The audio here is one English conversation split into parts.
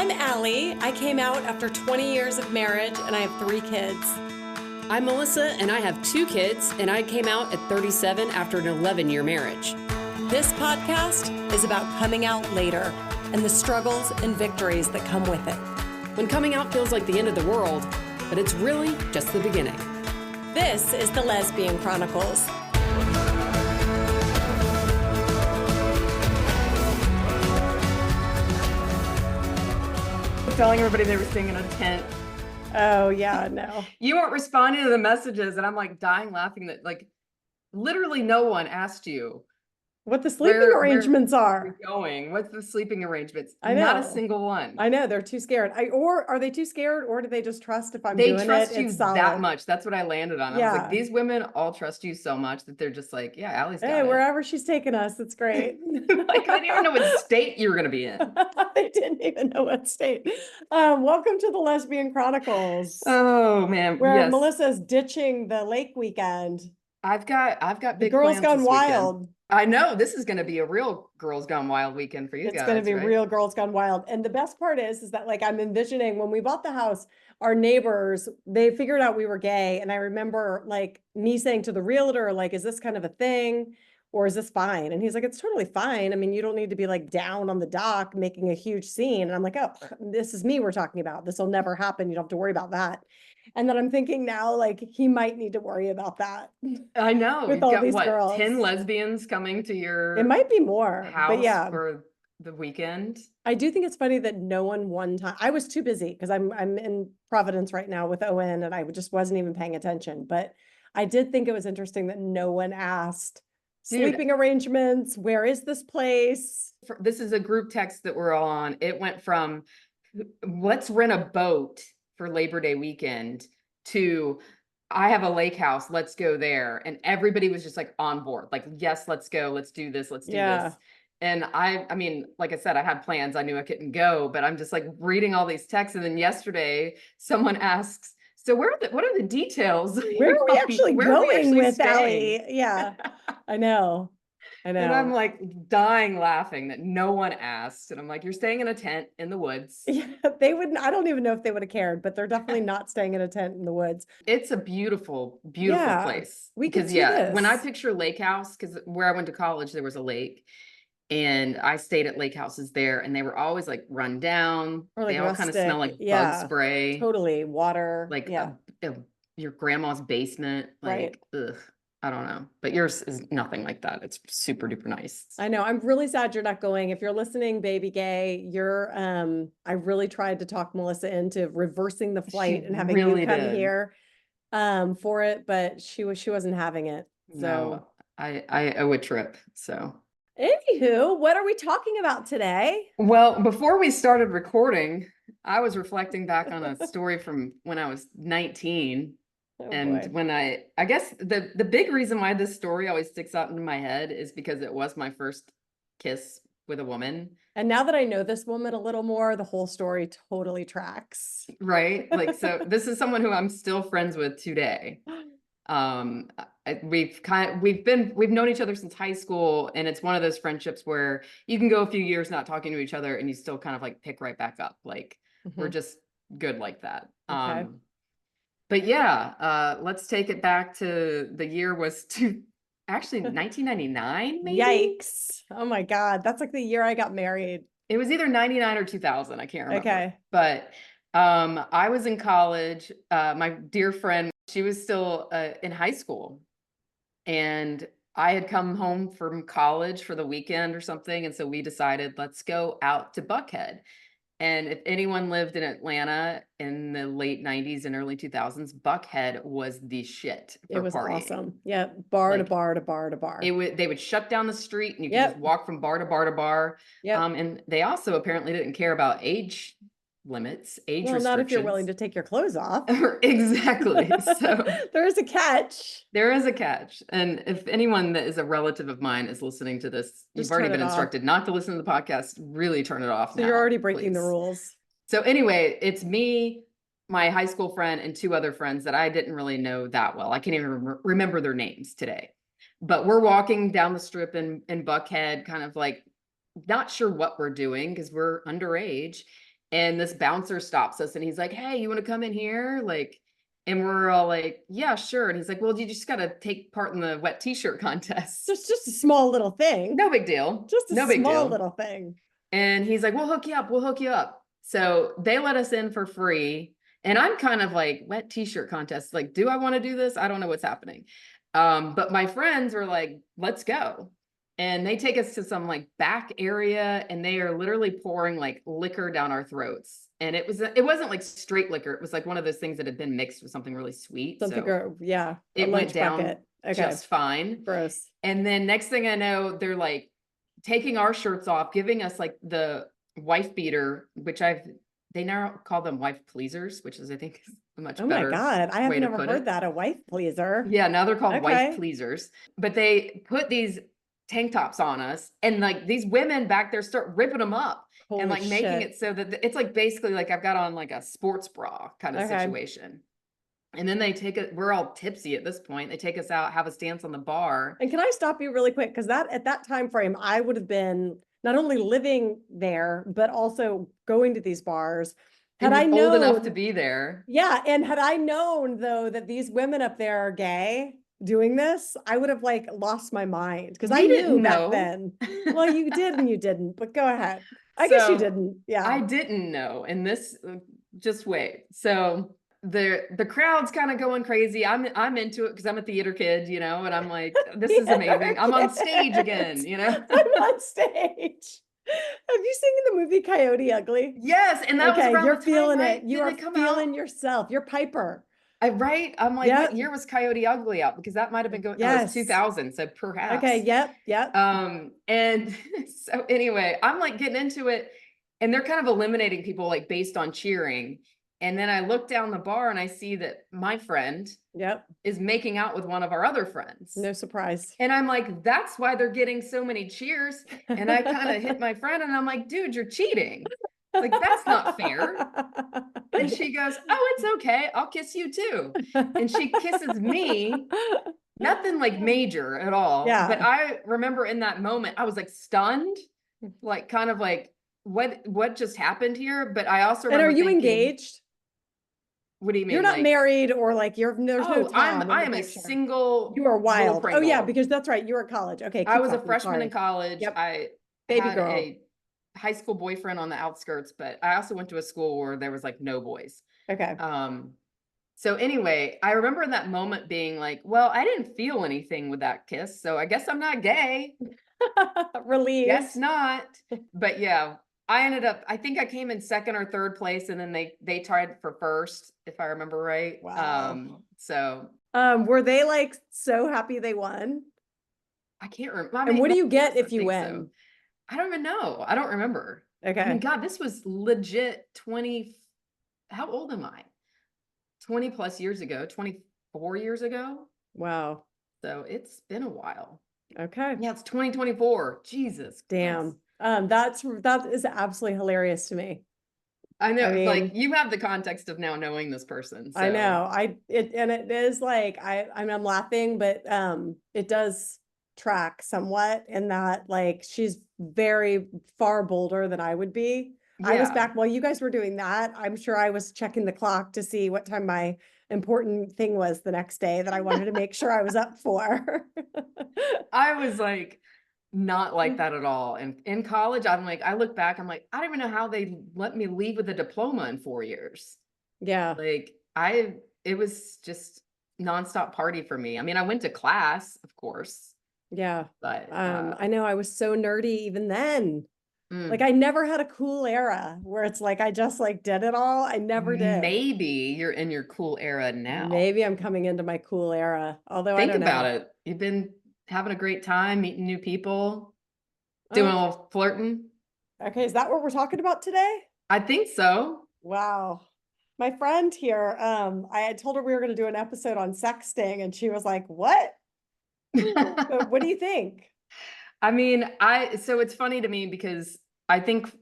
I'm Alli. I came out after 20 years of marriage and I have 3 kids. I'm Melisa and I have 2 kids and I came out at 37 after an 11-year marriage. This podcast is about coming out later and the struggles and victories that come with it. When coming out feels like the end of the world, but it's really just the beginning. This is the Lesbian Chronicles. Telling everybody they were staying in a tent. Oh, yeah, no. You weren't responding to the messages, and I'm like dying laughing that like literally no one asked you What the sleeping arrangements where are. you're going. What's the sleeping arrangements? I know. Not a single one. I know, they're too scared. Or are they too scared, or do they just trust if I'm They doing it? trust you It's solid. that much. That's what I landed on. I was Yeah. like, these women all trust you so much that they're just like, yeah, Allie's got Hey, it. wherever she's taking us, it's great. Like, I didn't even know what state you were going to be in. They didn't even know what state. Welcome to the Lesbian Chronicles, Oh man, where yes. Melissa's ditching the lake weekend. I've got The big Girls plans Gone this weekend. Wild. I know this is going to be a real Girls Gone Wild weekend for you guys. It's going to be right? real Girls Gone Wild. And the best part is that like I'm envisioning when we bought the house, our neighbors, they figured out we were gay. And I remember like me saying to the realtor, like, is this kind of a thing? Or is this fine? And he's like, it's totally fine. I mean, you don't need to be like down on the dock making a huge scene. And I'm like, oh, this is me we're talking about. This will never happen. You don't have to worry about that. And then I'm thinking now, like, he might need to worry about that. I know. With You've all got, these what, girls. 10 lesbians coming to your It might be more, house but yeah. for the weekend. I do think it's funny that no one one time, I was too busy because I'm in Providence right now with ON and I just wasn't even paying attention. But I did think it was interesting that no one asked Dude. sleeping arrangements. Where is this place? This is a group text that we're all on. It went from let's rent a boat for Labor Day weekend to I have a lake house, let's go there. And everybody was just like on board, like, yes, let's go, let's do this, let's do this. And I mean, like I said, I had plans, I knew I couldn't go, but I'm just like reading all these texts. And then yesterday someone asks, so what are the details? Where are we actually going with staying? Alli? Yeah, I know. And I'm like dying laughing that no one asked. And I'm like, you're staying in a tent in the woods. Yeah, they wouldn't, I don't even know if they would have cared, but they're definitely not staying in a tent in the woods. It's a beautiful, beautiful place. Because when I picture lake house, because where I went to college, there was a lake. And I stayed at lake houses there, and they were always like run down. Or like they all rustic. kind of smell like bug spray. Totally. Water. Like your grandma's basement. Like, ugh, I don't know. But yours is nothing like that. It's super duper nice. I know. I'm really sad you're not going. If you're listening, baby gay, you're I really tried to talk Melissa into reversing the flight and having you come here for it, but she wasn't having it. So no, I owe a trip. So anywho, what are we talking about today? Well, before we started recording, I was reflecting back on a story from when I was 19. And boy. When I guess the big reason why this story always sticks out in my head is because it was my first kiss with a woman. And now that I know this woman a little more, the whole story totally tracks. Right? Like, so this is someone who I'm still friends with today. We've known each other since high school, and it's one of those friendships where you can go a few years not talking to each other and you still kind of like pick right back up. Like we're just good like that. Okay. But yeah, let's take it back to the year was actually 1999 maybe. Yikes. Oh my God. That's like the year I got married. It was either 99 or 2000. I can't remember. Okay. But I was in college. My dear friend, she was still in high school, and I had come home from college for the weekend or something. And so we decided, let's go out to Buckhead. And if anyone lived in Atlanta in the late 90s and early 2000s, Buckhead was the shit for It was partying. Awesome. Yeah. Bar to bar to bar to bar. They would shut down the street and you could just walk from bar to bar to bar. Yeah. And they also apparently didn't care about age limits, restrictions. Not if you're willing to take your clothes off. Exactly. So there is a catch. There is a catch. And if anyone that is a relative of mine is listening to this, you've already been instructed not to listen to the podcast. Really turn it off. So you're already breaking the rules. So anyway, it's me, my high school friend, and 2 other friends that I didn't really know that well. I can't even remember their names today. But we're walking down the strip in Buckhead, kind of like not sure what we're doing because we're underage. And this bouncer stops us and he's like, hey, you want to come in here? Like, and we're all like, yeah, sure. And he's like, well, you just got to take part in the wet t-shirt contest. So it's just a small little thing. No big deal. Just a No big small deal. little thing. And he's like, we'll hook you up. We'll hook you up. So they let us in for free. And I'm kind of like, wet t-shirt contest. Like, do I want to do this? I don't know what's happening. But my friends were like, let's go. And they take us to some like back area and they are literally pouring like liquor down our throats. And it wasn't like straight liquor. It was like one of those things that had been mixed with something really sweet. Something, yeah. It went down Okay. just fine. Gross. And then next thing I know, they're like taking our shirts off, giving us like the wife beater, which they now call them wife pleasers, which is I think a much better. Oh my God. I have way to never put heard it. that. A wife pleaser. Yeah, now they're called Okay. wife pleasers. But they put these tank tops on us and like these women back there start ripping them up. Holy and like making shit. it so that it's like basically like I've got on like a sports bra kind of Okay. situation. And then they take it, we're all tipsy at this point. They take us out, have us dance on the bar. And can I stop you really quick? Because at that time frame, I would have been not only living there, but also going to these bars. Had I And known, old enough to be there. yeah, and had I known though that these women up there are gay doing this, I would have like lost my mind because I We knew didn't back know. then. Well, you did and you didn't, but go ahead. I guess you So, didn't. Yeah. I didn't know. And this, just wait. So the crowd's kind of going crazy. I'm into it because I'm a theater kid, you know, and I'm like, this is amazing. I'm on stage again, you know. I'm on stage. Have you seen the movie Coyote Ugly? Yes, and that was Okay, around you're the time, feeling right? it. You Did are it come feeling out? yourself. You're Piper. Right? I'm like, Yep. what year was Coyote Ugly out? Because that might have been going, oh, Yes. it's 2000, so perhaps. Okay, yep. And so anyway, I'm like getting into it and they're kind of eliminating people like based on cheering. And then I look down the bar and I see that my friend Yep. is making out with one of our other friends. No surprise. And I'm like, that's why they're getting so many cheers. And I kind of hit my friend and I'm like, dude, you're cheating. Like, that's not fair. And she goes, oh, it's okay. I'll kiss you too. And she kisses me. Nothing like major at all. Yeah. But I remember in that moment, I was like stunned, like kind of like, what just happened here? But I also And remember are you thinking, engaged? what do you mean? You're not like, married or like there's no Tom in I the am a picture. single. You are wild. little Oh yeah, Pringle. because that's right. You were at college. Okay. I keep was a talking, freshman sorry. in college. Yep. I Baby had girl. a high school boyfriend on the outskirts, but I also went to a school where there was like no boys. Okay. So anyway, I remember in that moment being like, well, I didn't feel anything with that kiss, so I guess I'm not gay. Relieved. Guess not. But yeah, I think I came in second or third place, and then they tried for first, if I remember right. Wow. So Were they like so happy they won? I can't remember. I And mean, what do you get yes, I if you think win? so. I don't even know. I don't remember. Okay. I mean, God, this was legit 20. How old am I? 20 plus years ago, 24 years ago. Wow. So it's been a while. Okay. Yeah, it's 2024. Jesus. Damn. Christ. That is absolutely hilarious to me. I know, I mean, like you have the context of now knowing this person. So. I know. It is like I'm laughing, but it does track somewhat in that like she's very far bolder than I would be. I was Yeah. back while you guys were doing that. I'm sure I was checking the clock to see what time my important thing was the next day that I wanted to make sure I was up for. I was like not like that at all. And in college, I'm like, I look back, I'm like, I don't even know how they let me leave with a diploma in 4 years. Yeah. Like it was just nonstop party for me. I mean, I went to class, of course, Yeah. but I know I was so nerdy even then. mm, Like I never had a cool era where it's like I just like did it all. I never did. maybe you're in your cool era now. Maybe I'm coming into my cool era. Although I Think don't about know. it. You've been having a great time, meeting new people, doing a little flirting. Okay, is that what we're talking about today? I think so. Wow. My friend here, I had told her we were going to do an episode on sexting, and she was like, "What? What do you think?" I mean, so it's funny to me because I think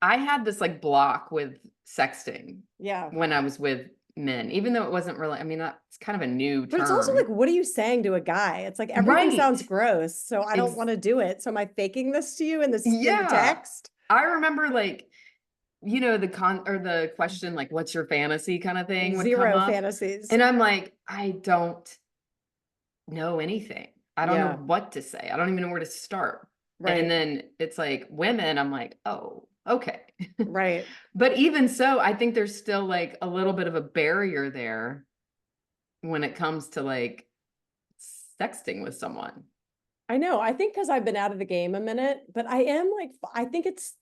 I had this like block with sexting Yeah. when I was with men, even though it wasn't really, I mean, that's kind of a new term. But it's also like, what are you saying to a guy? It's like everything sounds Right. gross, so I don't want to do it. So am I faking this to you in this in the Yeah. text? I remember like the question, like, what's your fantasy kind of thing would come Zero up. fantasies. And I'm like, I don't know anything. I don't know Yeah, what to say. I don't even know where to start. And right, then it's like women, I'm like, oh, okay. right. But even so, I think there's still like a little bit of a barrier there when it comes to like sexting with someone. I know. I think because I've been out of the game a minute, but I am like, I think it's,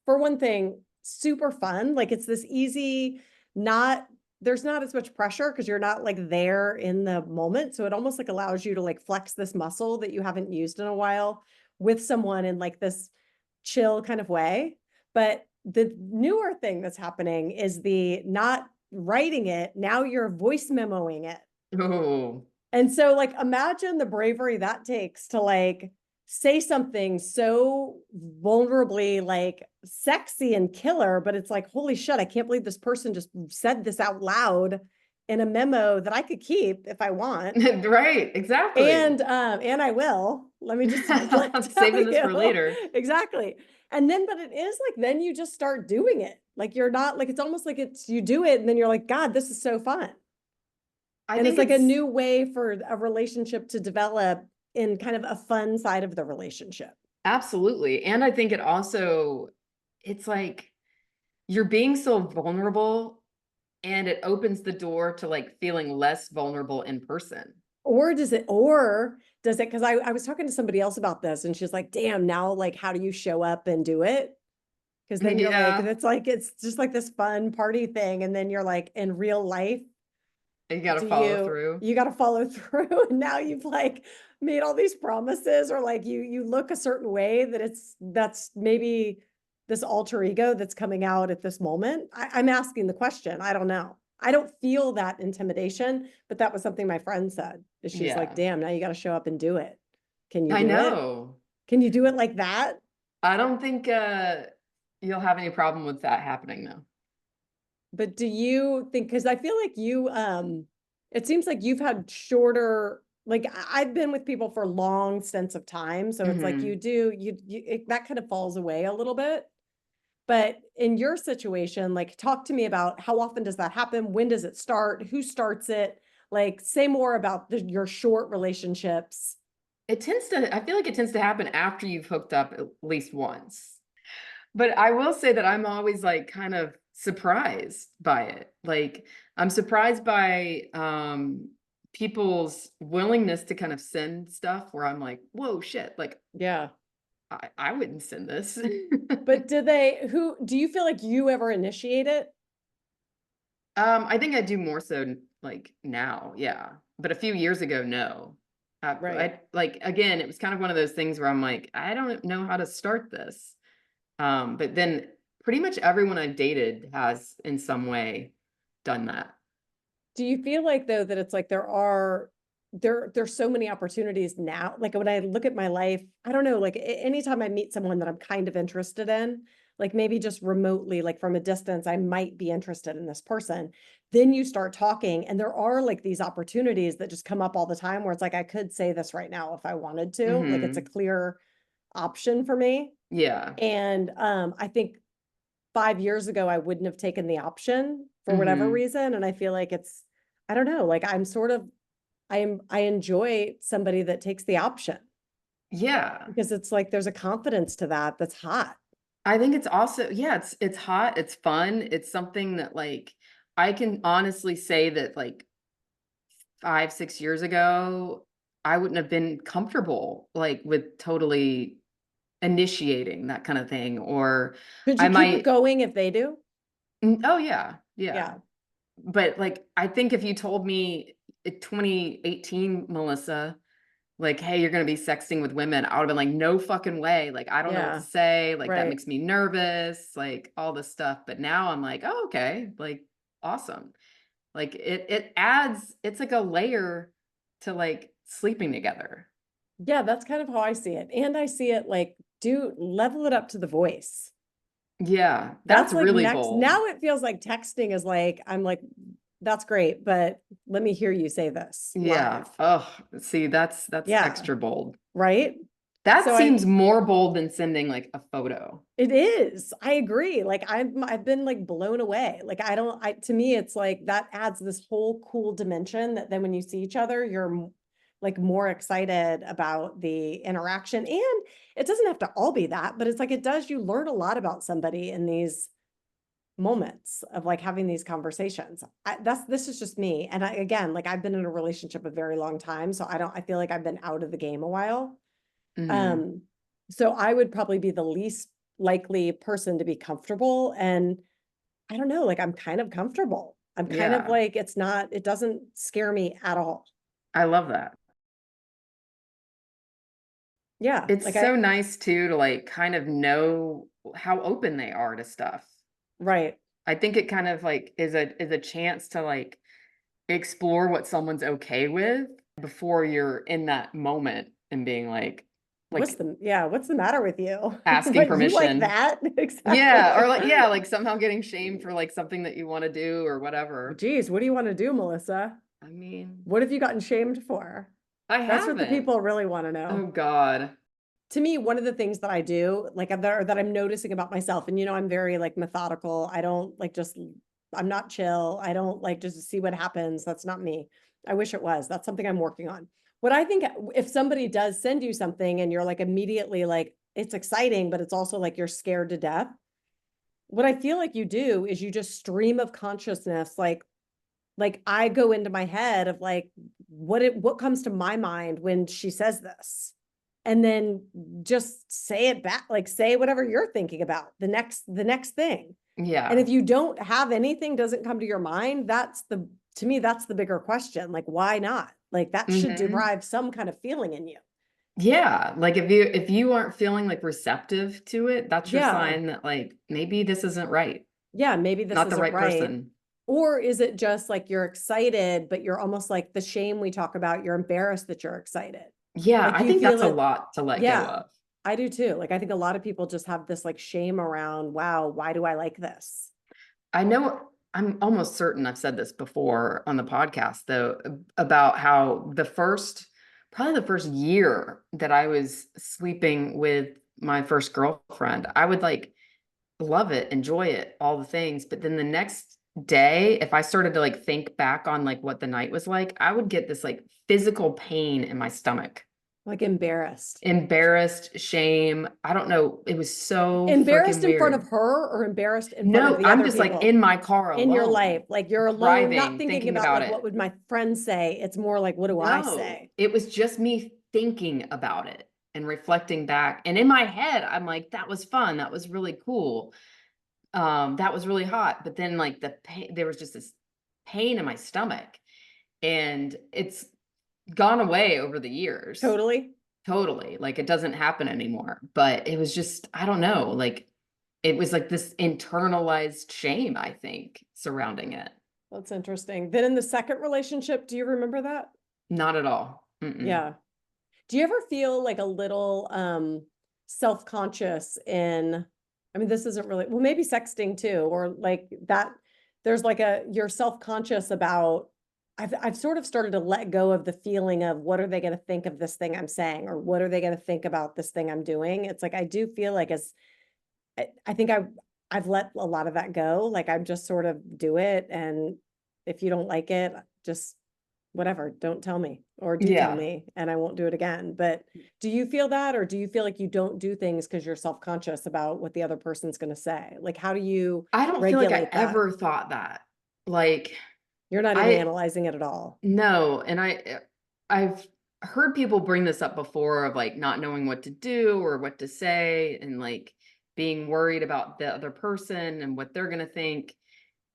for one thing, super fun. Like it's this easy, not, there's not as much pressure because you're not like there in the moment. So it almost like allows you to like flex this muscle that you haven't used in a while with someone in like this chill kind of way. But the newer thing that's happening is the not writing it. Now you're voice memoing it. Oh, And so like imagine the bravery that takes to like say something so vulnerably like sexy and killer, but it's like, holy shit, I can't believe this person just said this out loud in a memo that I could keep if I want. right, exactly. And I will. Let me just I'm tell saving this for you. later. Exactly. And then, but it is like, then you just start doing it. Like you're not like, it's almost like it's, you do it and then you're like, God, this is so fun. I And it's think like a it's new way for a relationship to develop in kind of a fun side of the relationship. absolutely. And I think it's like you're being so vulnerable and it opens the door to like feeling less vulnerable in person. Or does it, because I was talking to somebody else about this and she's like, damn, now like how do you show up and do it? Because then you're Yeah, like, it's just like this fun party thing. And then you're like, in real life, you got to do follow through. you got to follow through and now you've like made all these promises or like you look a certain way that that's maybe this alter ego that's coming out at this moment. I'm asking the question. I don't know. I don't feel that intimidation, but that was something my friend said. She's like, Yeah, damn, now you got to show up and do it. Can you I do it? know. Can you do it like that? I don't think you'll have any problem with that happening though. But do you think, because I feel like it seems like you've had shorter, like I've been with people for long stints of time. So it's like Hmm. that kind of falls away a little bit. But in your situation, like talk to me about how often does that happen? When does it start? Who starts it? Like say more about your short relationships. I feel like it tends to happen after you've hooked up at least once. But I will say that I'm always like kind of surprised by it. Like I'm surprised by people's willingness to kind of send stuff where I'm like, whoa, shit, like Yeah. I wouldn't send this. But who do you feel like you ever initiate it? I think I do more so like now, yeah. But a few years ago, no. Right. I like again, it was kind of one of those things where I'm like, I don't know how to start this. But then pretty much everyone I've dated has in some way done that. Do you feel like though that it's like there's so many opportunities now? Like when I look at my life, I don't know, like anytime I meet someone that I'm kind of interested in, like maybe just remotely, like from a distance, I might be interested in this person. Then you start talking, and there are like these opportunities that just come up all the time where it's like I could say this right now if I wanted to. Like it's a Hmm. clear option for me. Yeah. And I think 5 years ago, I wouldn't have taken the option for whatever Hmm. reason. And I feel like I don't know, like I enjoy somebody that takes the option Yeah. because it's like there's a confidence to that that's hot. I think it's also, yeah, it's hot, it's fun. It's something that like I can honestly say that like 5, 6 years ago, I wouldn't have been comfortable like with totally initiating that kind of thing. Or Could I you keep it might, going if they do? oh yeah, yeah. Yeah. But like I think if you told me in 2018, Melissa, like, hey, you're gonna be sexting with women, I would have been like, no fucking way. Like, I don't know what to Yeah. say. Like, that Right. makes me nervous, like all this stuff. But now I'm like, oh, okay, like awesome. Like it adds, it's like a layer to like sleeping together. Yeah, that's kind of how I see it. And I see it like do level it up to the voice. Yeah, That's that's like really next. bold. Now it feels like texting is like, I'm like, that's great, but let me hear you say this Yeah. live. Oh, see, that's Yeah. extra bold. Right. That So seems more bold than sending like a photo. it is. I agree. Like I've been like blown away. Like to me it's like that adds this whole cool dimension that then when you see each other, you're like more excited about the interaction. And it doesn't have to all be that, but it's like it does, you learn a lot about somebody in these moments of like having these conversations. This is just me. And again, like I've been in a relationship a very long time, so I feel like I've been out of the game a while. Mhm. So I would probably be the least likely person to be comfortable. And I don't know, like I'm kind of comfortable. I'm kind of Yeah, like, it doesn't scare me at all. I love that. Yeah. It's Like so nice too to like kind of know how open they are to stuff. right. I think it kind of like is a chance to like explore what someone's okay with before you're in that moment and being like What's the matter with you? asking What, you like permission. that? Yeah, or like Exactly. yeah, like somehow getting shamed for like something that you want to do or whatever. Geez, what do you want to do, Melissa? I mean, What have you gotten shamed for? I That's what the haven't. people really want to Oh know. God. To me, one of the things that I do, like that I'm noticing about myself, and I'm very like methodical. I don't like just, I'm not chill. I don't like just see what happens. That's not me. I wish it was. That's something I'm working on. What I think, if somebody does send you something and you're like immediately like, it's exciting, but it's also like you're scared to death. What I feel like you do is you just stream of consciousness, like I go into my head of like what comes to my mind when she says this, and then just say it back, like say whatever you're thinking about the next thing. And Yeah. if you don't have anything, doesn't come to your mind, to me that's the bigger question. Like why not? Like that should Hmm. derive some kind of feeling in you. Yeah, like if you aren't feeling like receptive to it, that's your Yeah, sign that like maybe this isn't right. yeah, maybe this Not the isn't right right. person. Or is it just like you're excited, but you're almost like the shame we talk about, you're embarrassed that you're excited. Yeah, Like I you think feel that's a it. lot to let go Yeah, of. I do too. Like I think a lot of people just have this like shame around, wow, why do I like this? I know I'm almost certain I've said this before on the podcast though, about how probably the first year that I was sleeping with my first girlfriend, I would like love it, enjoy it, all the things. But then the next day, if I started to like think back on like what the night was like, I would get this like physical pain in my stomach. Like embarrassed. Embarrassed, shame. I don't know. It was so Embarrassed freaking in front weird. of her or embarrassed in front of No, the I'm other just like people in my car in your alone, life? Like you're alone, not driving, thinking thinking about about like what it. would my friends say? It's more like, what do I No, say? it was just me thinking about it and reflecting back. And in my head, I'm like, that was fun. That was really cool. That was really hot. But then like the pain, there was just this pain in my stomach. And it's gone away over the years. Totally. Totally. Like it doesn't happen anymore. But it was just, I don't know, like it was like this internalized shame, I think, surrounding it. That's interesting. Then in the second relationship, do you remember that? Not at all. Mm-mm. Yeah. Do you ever feel like a little self-conscious in, I mean, this isn't really, well, maybe sexting too, or like that there's like you're self-conscious about, I've sort of started to let go of the feeling of what are they going to think of this thing I'm saying, or what are they going to think about this thing I'm doing? It's like I do feel like I think I've let a lot of that go. Like I'm just sort of do it, and if you don't like it, just whatever, don't tell me, or do tell Yeah. me and I won't do it again. But do you feel that, or do you feel like you don't do things because you're self-conscious about what the other person's going to say? Like how do you I don't feel like I regulate that? ever thought that. Like You're not even I analyzing it at all. no, and I've heard people bring this up before of like not knowing what to do or what to say and like being worried about the other person and what they're going to think.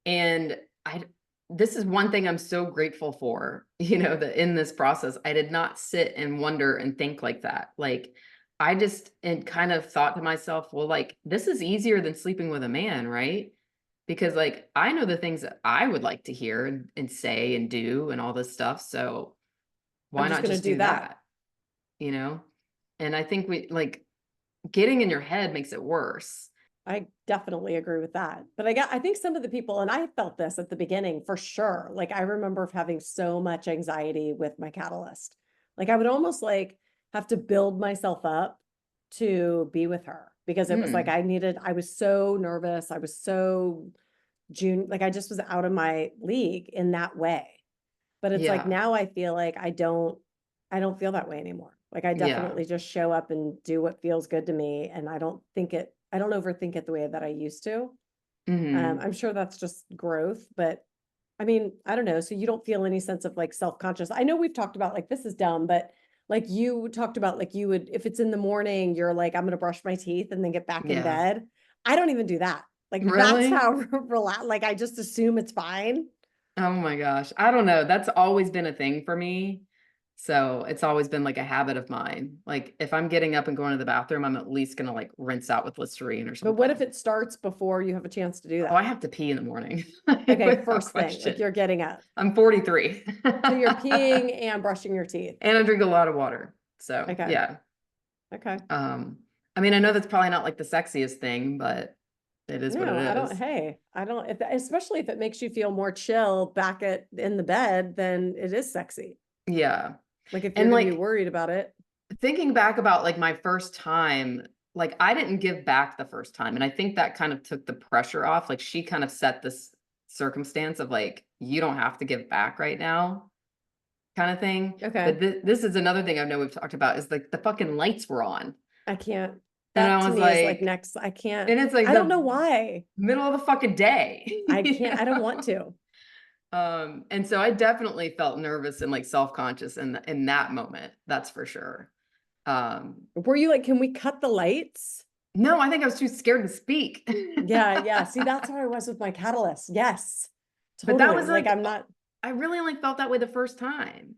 And I this is one thing I'm so grateful for, that in this process I did not sit and wonder and think like that. Like I just and kind of thought to myself, well, like this is easier than sleeping with a man, right? Because like I know the things that I would like to hear and say and do and all this stuff. So I'm why just not going to just do do that. that? You know? And I think we like getting in your head makes it worse. I definitely agree with that. But I think some of the people, and I felt this at the beginning for sure. Like I remember having so much anxiety with my catalyst. Like I would almost like have to build myself up to be with her because it was like I was so nervous. I was so like I just was out of my league in that way. But it's like Yeah. now I feel like I don't feel that way anymore. Like I Yeah. definitely just show up and do what feels good to me. And I don't overthink it the way that I used to. I'm sure that's just growth, but I mean, I don't know. So you don't feel any sense of like self-conscious. I know we've talked about like, this is dumb, but like you talked about like you would, if it's in the morning, you're like, I'm going to brush my teeth and then get back in Yeah. bed. I don't even do that. Like that's Really? how relax, like I just assume it's fine. Oh my gosh. I don't know. That's always been a thing for me. So it's always been like a habit of mine. Like if I'm getting up and going to the bathroom, I'm at least gonna like rinse out with Listerine or But what if something. it starts before you have a chance to do Oh, I that? have to pee in the morning. Okay, Without first thing, like question. you're getting up. I'm 43. So you're peeing and brushing your teeth. And I drink a lot of water. So Okay. yeah. Okay. I mean, I know that's probably not like the sexiest thing, but it is what it No, is. I don't, especially if it makes you feel more chill back in the bed, then it is sexy. Yeah. Like if you're And going to be like worried about it. thinking back about like my first time, like I didn't give back the first time. And I think that kind of took the pressure off. Like she kind of set this circumstance of like, you don't have to give back right now, kind of thing. Okay. But this is another thing I know we've talked about is like the fucking lights were on. I can't. And That I to was me is like like, next. I can't. and it's like I don't know the why. middle of the fucking day. I you can't. I don't want know? to. And so I definitely felt nervous and like self-conscious in that moment. That's for sure. Were you like, can we cut the lights? No, I think I was too scared to speak. Yeah, yeah. See, that's how I was with my catalyst. Yes, But that totally. was Like like, I'm not. I really like felt that way the first time.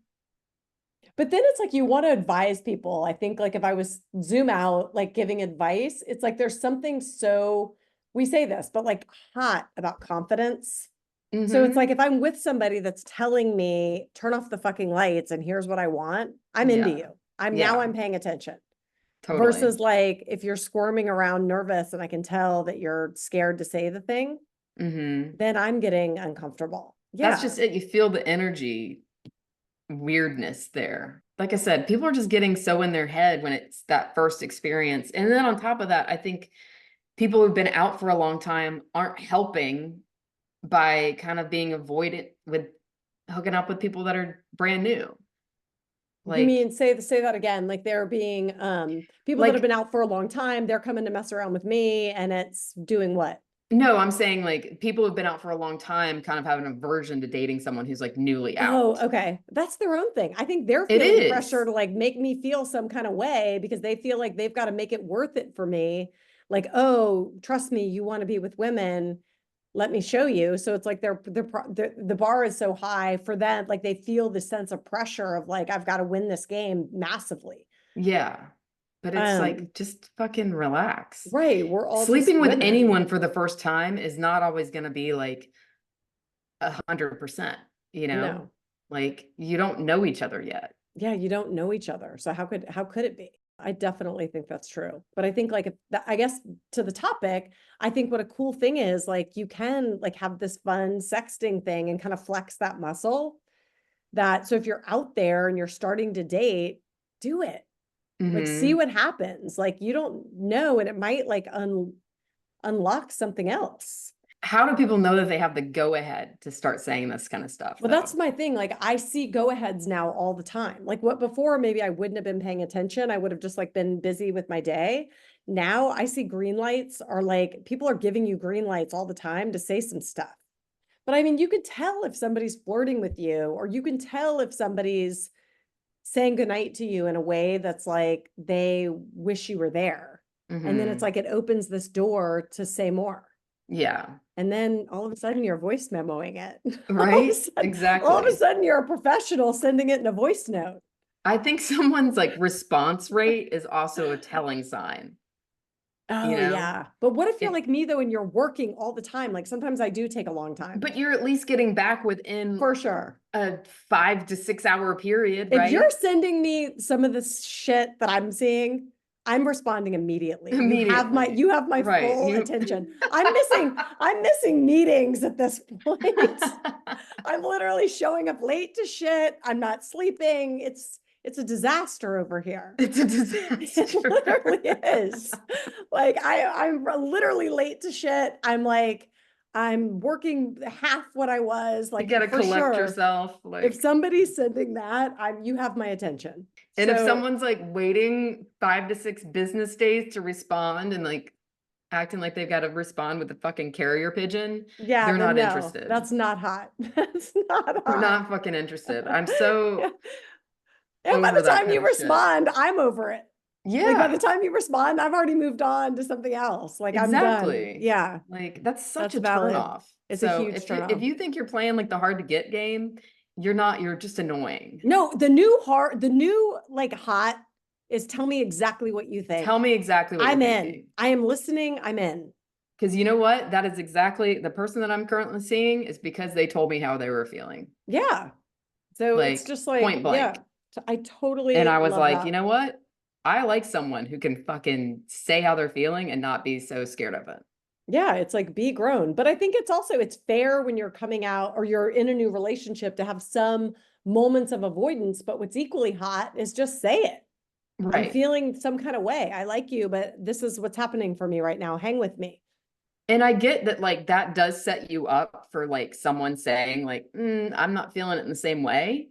But then it's like you want to advise people. I think like if I was zoom out, like giving advice, it's like there's something so we say this, but like hot about confidence. So it's like if I'm with somebody that's telling me, turn off the fucking lights and here's what I want, I'm into Yeah. you. I'm Yeah, paying attention. totally. Versus like if you're squirming around nervous and I can tell that you're scared to say the thing, then I'm getting uncomfortable. That's Yeah. just it. You feel the energy weirdness there. Like I said, people are just getting so in their head when it's that first experience. And then on top of that, I think people who've been out for a long time aren't helping by kind of being avoidant with hooking up with people that are brand new. You mean Like, say that again? Like they're being people that have like, been out for a long time, they're coming to mess around with me and it's doing what? no, I'm saying like people who've been out for a long time kind of have an aversion to dating someone who's like newly Oh, out. okay. That's their own thing. I think they're It feeling pressure is. to like make me feel some kind of way because they feel like they've got to make it worth it for me. Like, oh, trust me, you want to be with women. Let me show you. So it's like the bar is so high for them. Like they feel the sense of pressure of like, I've got to win this game massively. Yeah. But it's like, just fucking relax. Right. We're all just Sleeping with women. anyone for the first time is not always going to be like 100%, you know? No. Like you don't know each other yet. Yeah, you don't know each other. So how could it be? I definitely think that's true. But I think like I guess to the topic, I think what a cool thing is like you can like have this fun sexting thing and kind of flex that muscle. That so if you're out there and you're starting to date, do it. Like see what happens. Like you don't know and it might like unlock something else. How do people know that they have the go ahead to start saying this kind of stuff Well, though? that's my thing. Like I see go-aheads now all the time. Like what before maybe I wouldn't have been paying attention. I would have just like been busy with my day. Now I see green lights are like people are giving you green lights all the time to say some stuff. But I mean, you could tell if somebody's flirting with you, or you can tell if somebody's saying goodnight to you in a way that's like they wish you were there. And then it's like it opens this door to say more. Yeah. And then all of a sudden you're voice memoing it. Right? All of a Exactly. sudden you're a professional sending it in a voice note. I think someone's like response rate is also a telling sign, you Oh know? yeah. But what if you're If like me though and you're working all the time? Like sometimes I do take a long time. but you're at least getting back within For sure. a 5 to 6 hour period, If right? you're sending me some of this shit that I'm seeing, I'm responding immediately. Immediately. You have my Right. full attention. I'm missing meetings at this point. I'm literally showing up late to shit. I'm not sleeping. It's it's a disaster over here. It's a It disaster. literally is. Like I'm literally late to shit. I'm like, I'm working half what I was, You like gotta for collect sure. yourself, If like, somebody's sending that, you have my attention. and if So someone's like waiting 5 to 6 business days to respond and like acting like they've got to respond with a fucking carrier pigeon, yeah, they're then not no, interested. that's not hot. That's not They're hot. not fucking interested. I'm so And by over the that time kind you of shit. respond, I'm over it. Like by the Yeah, time you respond, I've already moved on to something else. Like I'm done. exactly. Yeah, Like that's such that's a turn valid. off. It's a So huge if turn if off. you think you're playing like the hard to get game, you're not, you're just annoying. No, the new like hot is tell me exactly what you think. Tell me exactly what you're I'm in. thinking. I am listening. I'm in. Because you know what? That is exactly the person that I'm currently seeing is because they told me how they were feeling. Yeah. So it's Like just like, point yeah, blank. I And totally I was love like, you that. know what? I like someone who can fucking say how they're feeling and not be so scared of it. Yeah, it's like be grown. But I think it's also it's fair when you're coming out or you're in a new relationship to have some moments of avoidance, but what's equally hot is just say it. I'm Right. feeling some kind of way. I like you, but this is what's happening for me right now. Hang with me. And I get that like that does set you up for like someone saying like, I'm not feeling it in the same way.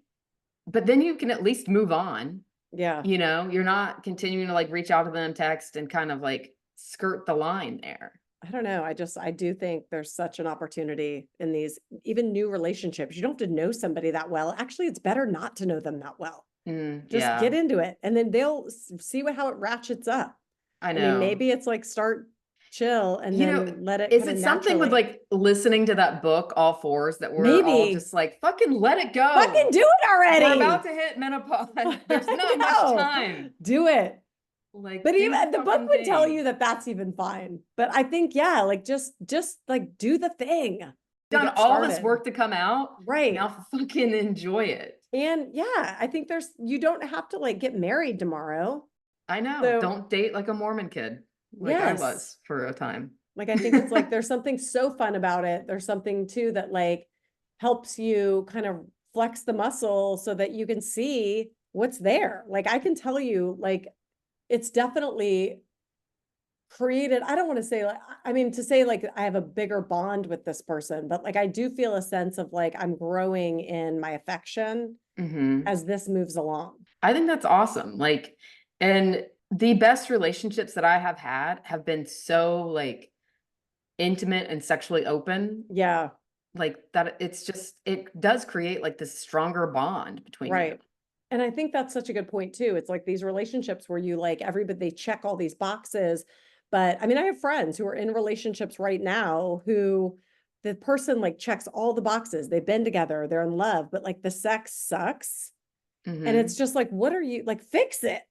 But then you can at least move on. Yeah. You know, you're not continuing to like reach out to them, text and kind of like skirt the line there. I don't know. I do think there's such an opportunity in these even new relationships. You don't have to know somebody that well. Actually, it's better not to know them that well. Just get Yeah, into it and then they'll see how it ratchets up. I I mean, know. maybe it's like start chill and You know, then let it is kind of it something with naturally. like listening to that book, All Fours, that we're all Maybe just like, fucking let it fucking go? do it We're already. about to hit menopause. There's I not much know. time. Do it. Like, But do the even the book fucking would tell thing. you that that's even fine. But I think, yeah, like just like do the thing to Done get all this started. work to come out. Right. Now fucking enjoy it. And yeah, I think you don't have to like get married tomorrow. I know. So Don't date like a Mormon kid, like I yes, was for a time. like I think it's like there's something so fun about it. There's something too that like helps you kind of flex the muscle so that you can see what's there. Like I can tell you, like it's definitely created, I don't want to say like, I mean, to say like I have a bigger bond with this person, but like I do feel a sense of like I'm growing in my affection Hmm. as this moves along. I think that's awesome. Like, and the best relationships that I have had have been so like intimate and sexually open, Yeah, like that it's just, it does create like this stronger bond between you. right. And I think that's such a good point too. It's like these relationships where you like everybody, they check all these boxes. But I mean, I have friends who are in relationships right now who the person like checks all the boxes. They've been together, they're in love, but like the sex sucks. And it's Hmm. just like, what are you like, fix it?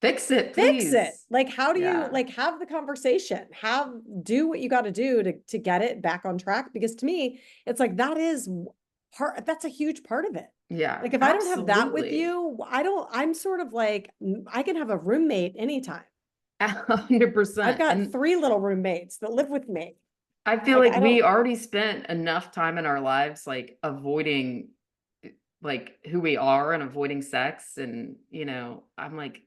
Fix it, Fix it. please. Like, how do you Yeah. like have the conversation? Do what you got to do to get it back on track? Because to me, it's like that is part, that's a huge part of it. Yeah, Like if I don't have that with absolutely. you, I'm sort of like I can have a roommate anytime. 100%. I've got And 3 little roommates that live with me. I feel Like like I we don't, already spent enough time in our lives like avoiding like who we are and avoiding sex. And, you know, I'm like,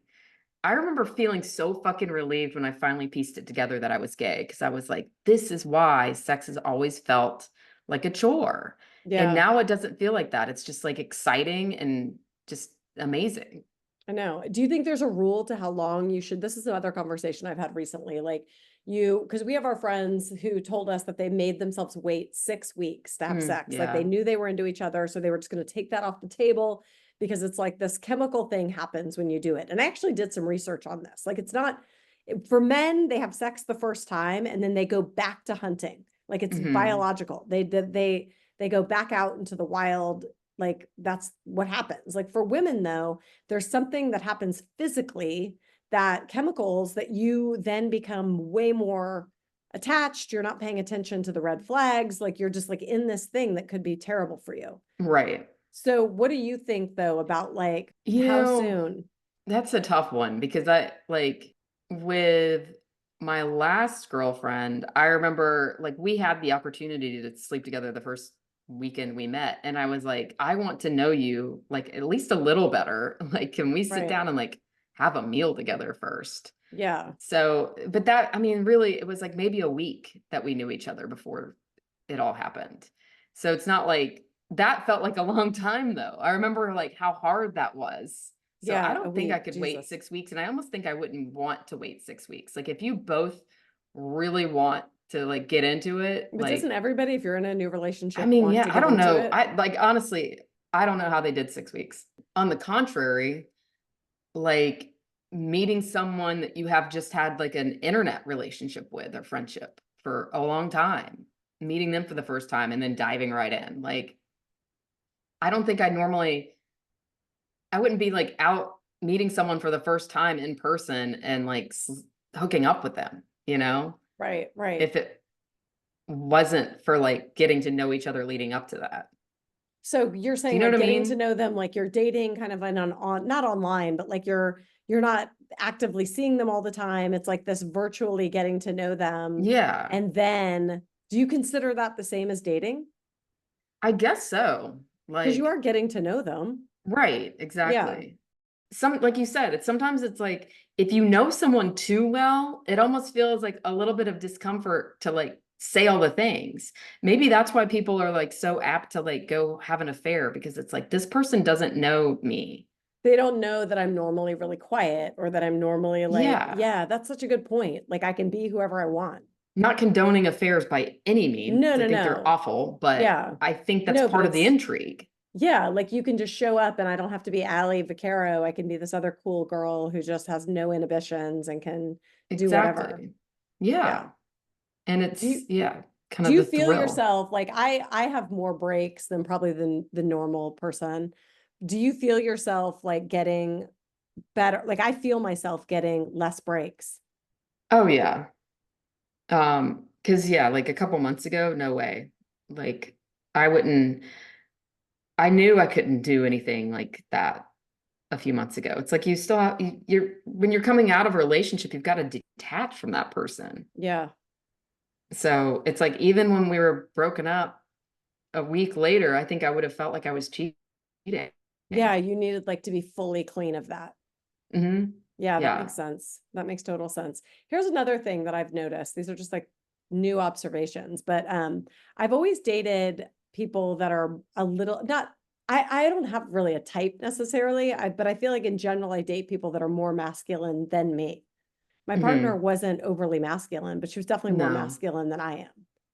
I remember feeling so fucking relieved when I finally pieced it together that I was gay because I was like, this is why sex has always felt like a chore. And yeah. now it doesn't feel like that. It's just like exciting and just amazing. I know. Do you think there's a rule to how long you should? This is another conversation I've had recently. Like because we have our friends who told us that they made themselves wait 6 weeks to have sex. Like they Yeah. knew they were into each other. So they were just going to take that off the table because it's like this chemical thing happens when you do it. And I actually did some research on this. Like it's not for men, they have sex the first time and then they go back to hunting. Like it's Hmm. biological. They go back out into the wild. Like that's what happens. Like for women though, there's something that happens physically that chemicals that you then become way more attached. You're not paying attention to the red flags. Like you're just like in this thing that could be terrible for you. Right. So what do you think though about like You how know, soon? that's a tough one because I like with my last girlfriend, I remember like we had the opportunity to sleep together the first weekend we met. And I was like, I want to know you like at least a little better. Like, can we sit Right. down and like have a meal together first? Yeah. So, but that, I mean, really, it was like maybe a week that we knew each other before it all happened. So it's not like that felt like a long time though. I remember like how hard that was. So I Yeah. A don't think I week. could wait Jesus. 6 weeks. And I almost think I wouldn't want to wait 6 weeks. Like if you both really want to like get into it, But like, doesn't everybody, if you're in a new I relationship, mean, want yeah, to I get don't into know. it? I like honestly, I don't know how they did 6 weeks. On the contrary, like meeting someone that you have just had like an internet relationship with or friendship for a long time, meeting them for the first time and then diving right in. Like, I don't think I wouldn't be like out meeting someone for the first time in person and like hooking up with them, you know, Right. Right. if it wasn't for like getting to know each other leading up to that. So you're Do you saying know like what I getting to mean? know them, like you're dating kind of on not online, but like you're not actively seeing them all the time. It's like this virtually getting to know them. Yeah, And then do you consider that the same as dating? I guess so. Because you Like, are getting to know them. right, Yeah. exactly. Like you said, sometimes it's like if you know someone too well, it almost feels like a little bit of discomfort to like say all the things. Maybe that's why people are like so apt to like go have an affair because it's like this person doesn't know me. They don't know that I'm normally really quiet or that I'm normally like, Yeah. yeah, that's such a good point. Like I can be whoever I want. Not condoning affairs by any means, No, 'cause I no, think they're no. awful, but Yeah. I think that's No, but part of the it's, intrigue. yeah, like you can just show up and I don't have to be Allie Vaccaro. I can be this other cool girl who just has no inhibitions and can do whatever. Exactly. Yeah. Yeah. And Do you it's, yeah, kind do of you the feel thrill. yourself like I have more breaks than probably the normal person. Do you feel yourself like getting better? Like I feel myself getting less breaks. Oh, yeah. Because yeah, like a couple months ago, no way. Like I wouldn't, I knew I couldn't do anything like that a few months ago. It's like you still have, when you're coming out of a relationship, you've got to detach from that person. Yeah. So it's like even when we were broken up a week later, I think I would have felt like I was cheating. Yeah, you needed like to be fully clean of that. Hmm. Yeah, that Yeah. makes sense. That makes total sense. Here's another thing that I've noticed. These are just like new observations, but I've always dated people that are a little not I don't have really a type necessarily, but I feel like in general I date people that are more masculine than me. My partner Hmm. wasn't overly masculine, but she was definitely more No. masculine than I am.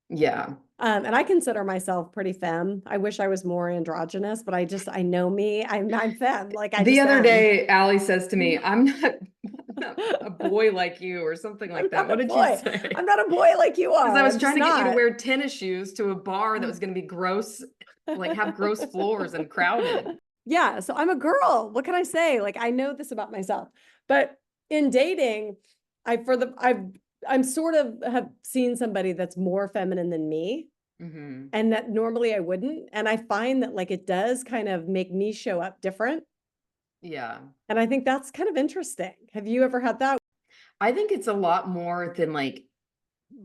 Yeah. And I consider myself pretty femme. I wish I was more androgynous, but I know me. I'm femme. Like I The just other am. day, Allie says to me, I'm not a boy like you, or something I'm like that. not a What did you boy. say? I'm not a boy like you Because I are. was I'm just trying to get you to not. wear tennis shoes to a bar that was going to be gross, like have gross floors and crowded. Yeah, so I'm a girl. What can I say? Like I know this about myself. But in dating, I'm sort of have seen somebody that's more feminine than me Hmm. and that normally I wouldn't. And I find that like it does kind of make me show up different. Yeah. And I think that's kind of interesting. Have you ever had that? I think it's a lot more than like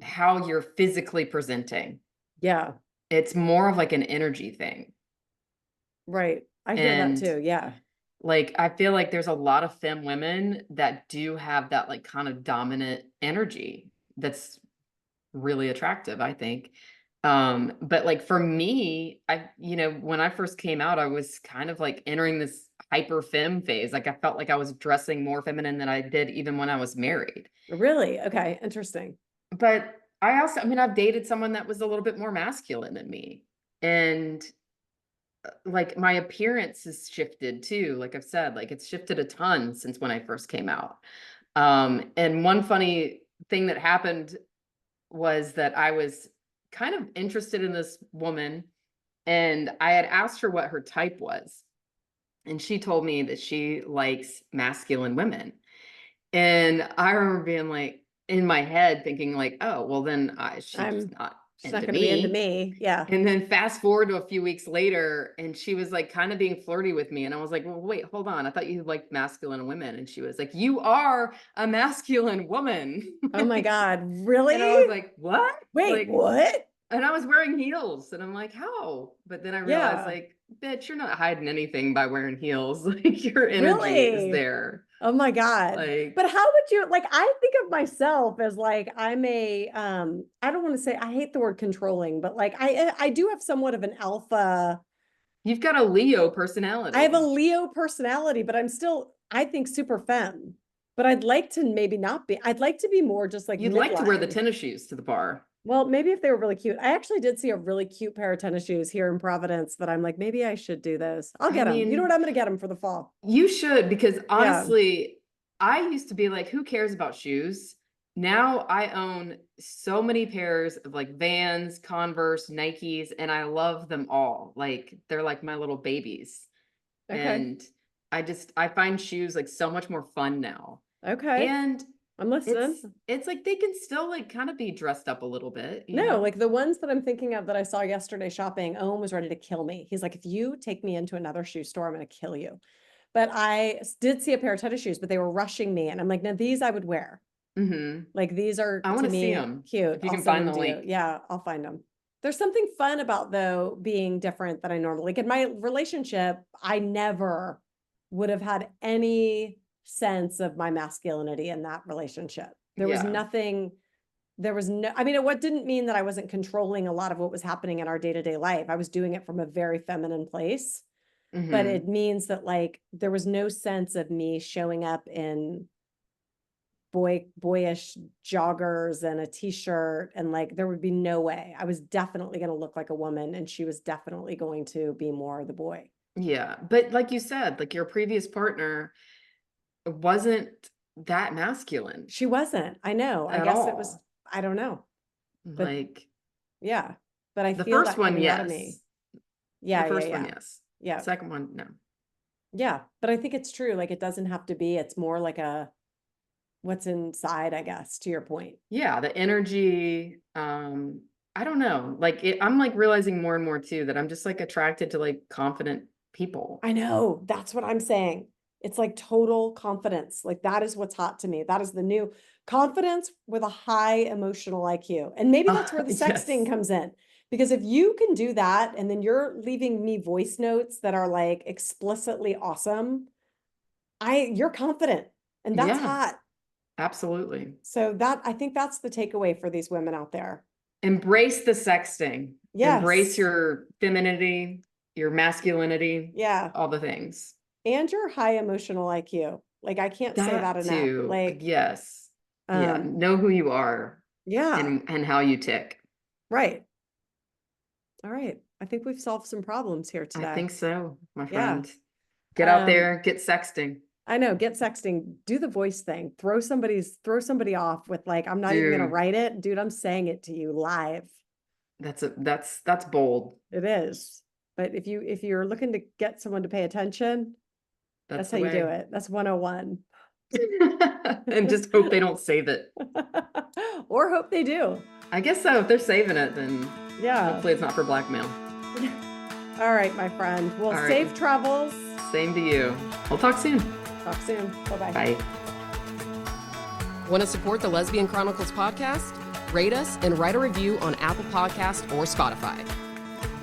how you're physically presenting. Yeah, It's more of like an energy thing. right. I hear that And too. Yeah. like, I feel like there's a lot of femme women that do have that like kind of dominant energy that's really attractive, I think. But like for me, when I first came out, I was kind of like entering this hyper femme phase. Like I felt like I was dressing more feminine than I did even when I was married. Really? Okay. Interesting. But I mean, I've dated someone that was a little bit more masculine than me. And like my appearance has shifted too. Like I've said, like it's shifted a ton since when I first came out. And one funny thing that happened was that I was kind of interested in this woman and I had asked her what her type was. And she told me that she likes masculine women. And I remember being like, in my head, thinking like, oh, well, then she's just I'm not She's not into going to be into me. me. Yeah. And then fast forward to a few weeks later, and she was like kind of being flirty with me. And I was like, well, wait, hold on. I thought you liked masculine women. And she was like, you are a masculine woman. Oh my God. And I was Really? like, what? Wait, Like, what? And I was wearing heels and I'm like, how? But then I realized Yeah. like, bitch, you're not hiding anything by wearing heels. Like your energy is Really? there. Oh my God. Like, But how would you like I think of myself as like I'm a I don't want to say I hate the word controlling, but like I do have somewhat of an alpha. you've got a Leo I have a personality. Leo personality, but I'm still I think super femme. But I'd like to maybe not be. I'd like to be more just like You'd like to wear the midline. tennis shoes to the bar. Well, maybe if they were really cute. I actually did see a really cute pair of tennis shoes here in Providence that I'm like, maybe I should do those. I'll I get them. You know what? mean, I'm going to get them for the fall. you should, because Yeah. honestly, I used to be like, who cares about shoes? Now I own so many pairs of like Vans, Converse, Nikes, and I love them all. Like they're like my little babies. Okay. And I find shoes like so much more fun now. Okay. And I'm listening. it's like they can still like kind of be dressed up a little bit, you No, know? like the ones that I'm thinking of that I saw yesterday shopping, Owen was ready to kill me. He's like, if you take me into another shoe store, I'm going to kill you. But did see a pair of tennis shoes, but they were rushing me. And I'm like, now these I would wear. Mm-hmm. Like these are I want to to see me them. cute. If you I'll can send find them the to you. link. Yeah, I'll find them. There's something fun about though being different than I normally like in my relationship. I never would have had any sense of my masculinity in that relationship. There was Yeah. nothing, there was no, I mean, what didn't mean that I wasn't controlling a lot of what was happening in our day-to-day life. I was doing it from a very feminine place, but Mm-hmm. it means that like there was no sense of me showing up in boyish joggers and a t-shirt and like there would be no way. I was definitely going to look like a woman and she was definitely going to be more the boy. Yeah. But like you said, like your previous partner wasn't that masculine She wasn't. I know. I at guess it was all. I don't know. But Like yeah. But I the feel first that one, coming out of me. yes. Yeah, The yeah, first one, yeah. yes. Yeah. Second one, no. Yeah, but I think it's true. Like it doesn't have to be. It's more like a what's inside, I guess, to your point. Yeah, the energy. I don't know. Like I'm like realizing more and more too that I'm just like attracted to like confident people. I know. That's what I'm saying. It's like total confidence. Like that is what's hot to me. That is the new confidence with a high emotional IQ. And maybe that's where the sexting Yes. comes in. Because if you can do that and then you're leaving me voice notes that are like explicitly awesome, you're confident and that's Yeah, hot. absolutely. So that I think that's the takeaway for these women out there. Embrace the sexting. Embrace Yes. your femininity, your masculinity, Yeah. all the things. And your high emotional IQ. Like I can't say that That enough. too. Like, Yes. Yeah. Know who you are yeah, and how you tick. right. All right. I think we've solved some problems here I today. think so, my Yeah. friend. Get out there, get sexting. I know, get sexting, do the voice thing, throw somebody off with like, I'm not even gonna Dude, write it. Dude, I'm saying it to you live. that's bold. It is. But if you're looking to get someone to pay attention, that's how the you do way. it. That's 101. And just hope they don't save it. Or hope they do. I guess so. If they're saving it, then Yeah. hopefully it's not for blackmail. All right, my friend. Well, All right. safe travels. Same to you. We'll talk soon. Talk soon. Bye-bye. Bye. Want to support the Lesbian Chronicles podcast? Rate us and write a review on Apple Podcast or Spotify.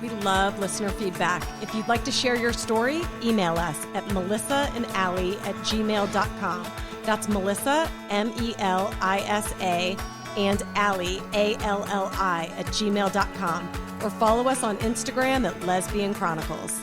We love listener feedback. If you'd like to share your story, email us at melissaandalli@gmail.com. That's Melissa, MELISA, and Alli, ALLI, @gmail.com. Or follow us on Instagram at Lesbian Chronicles.